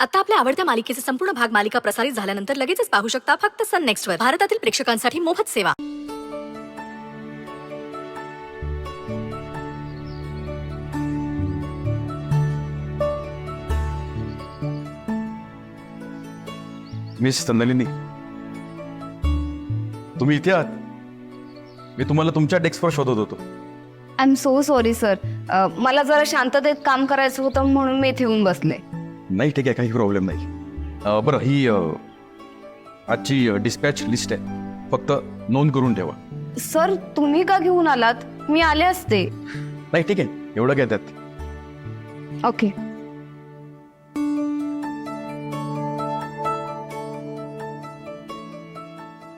आता आपल्या आवडत्या मालिकेचे संपूर्ण भाग मालिका प्रसारित झाल्यानंतर लगेचच पाहू शकता फक्त सन नेक्स्ट वर. भारतातील प्रेक्षकांसाठी मोफत सेवा. मिस नलिनी, तुम्ही इथे आहात? मी तुम्हाला तुमच्या डेस्कवर शोधत होतो. I am so sorry sir. मला जरा शांततेत काम करायचं होतं म्हणून मी इथे येऊन बसले. नाही, ठीक आहे, काही प्रॉब्लेम नाही. बरं, ही आजची डिस्पॅच लिस्ट आहे, फक्त नोंद करून ठेवा. सर तुम्ही का घेऊन आलात? मी आले असते. नाही, ठीक आहे, एवढं काय त्यात. ओके.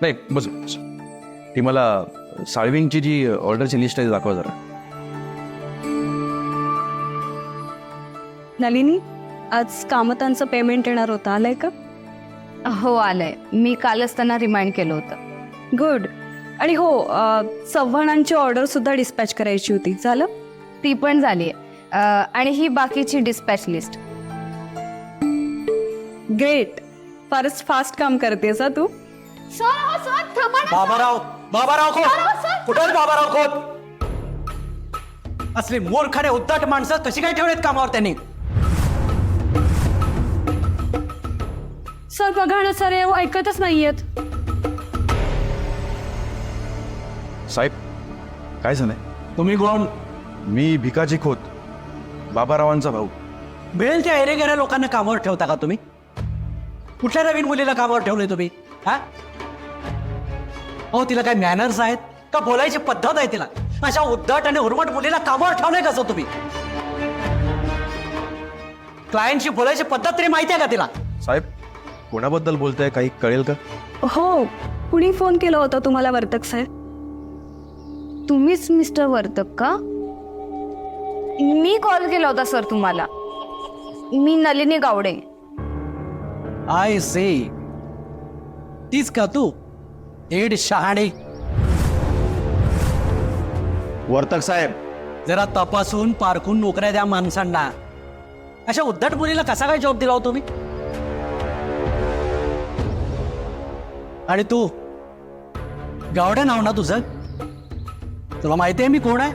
नाही, बस बस. ती मला साळविंगची जी ऑर्डरची लिस्ट आहे दाखवा जरा. नलिनी, आज कामतांचं पेमेंट येणार होतं, आलंय का? हो आलंय. मी कालच त्यांना रिमाइंड केलं होतं. गुड. आणि हो, चव्हाणांची ऑर्डर सुद्धा डिस्पॅच करायची होती, झालं? ती पण झाली. आणि ही बाकीची डिस्पॅच लिस्ट. ग्रेट. फारच फास्ट काम करतेस हा तू. बाबाराव, बाबाराव खोत, कुठं बाबाराव खोत? असली मूर्खाने उद्धट माणसं कशी काय ठेवलेत कामावर त्यांनी? सर बघा ना सर, हे ऐकतच नाहीयेत. साहेब, काय झालंय? तुम्ही कोण? मी भिकाजी खोत, बाबारावांचा भाऊ. मिळेल त्या एरेगेऱ्या लोकांना कामावर ठेवता का तुम्ही? कुठल्या नवीन मुलीला कामावर ठेवलंय तुम्ही? हा, हो, तिला काय मॅनर्स आहेत का? बोलायची पद्धत आहे तिला? अशा उद्धट आणि उर्मट मुलीला कामावर ठेवलंय कसं तुम्ही? क्लायंटशी बोलायची पद्धत तरी माहिती आहे का तिला? साहेब, कोणाबद्दल बोलताय, काही कळेल का? हो, कुणी फोन केला होता तुम्हाला वर्तक साहेब? तुम्हीच मिस्टर वर्तक का? मी कॉल केला होता सर तुम्हाला. मी नलिनी गावडे. आय से, तीच का तू? एड शहाणे. वर्तक साहेब, जरा तपासून पारखून नोकऱ्या द्या माणसांना. अशा उद्धट मुलीला कसा काय जॉब दिला हो तुम्ही? आणि तू गावडे नाव ना तुझं? तुला माहिती आहे मी कोण आहे?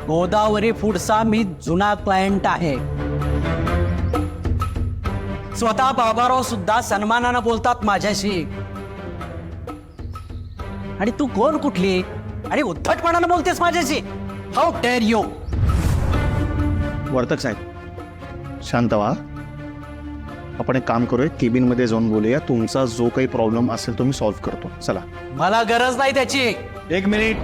गोदावरी फूडचा मी जुना क्लायंट आहे. स्वतः बाबाराव सुद्धा सन्मानानं बोलतात माझ्याशी. आणि तू कोण कुठली आणि उद्धटपणानं बोलतेस माझ्याशी? How dare you? वर्तक साहेब शांत व्हा. आपण एक काम करूया, केबिनमध्ये जाऊन बोलूया. तुमचा जो काही प्रॉब्लेम असेल तो मी सॉल्व्ह करतो. चला. मला गरज नाही त्याची. एक मिनिट.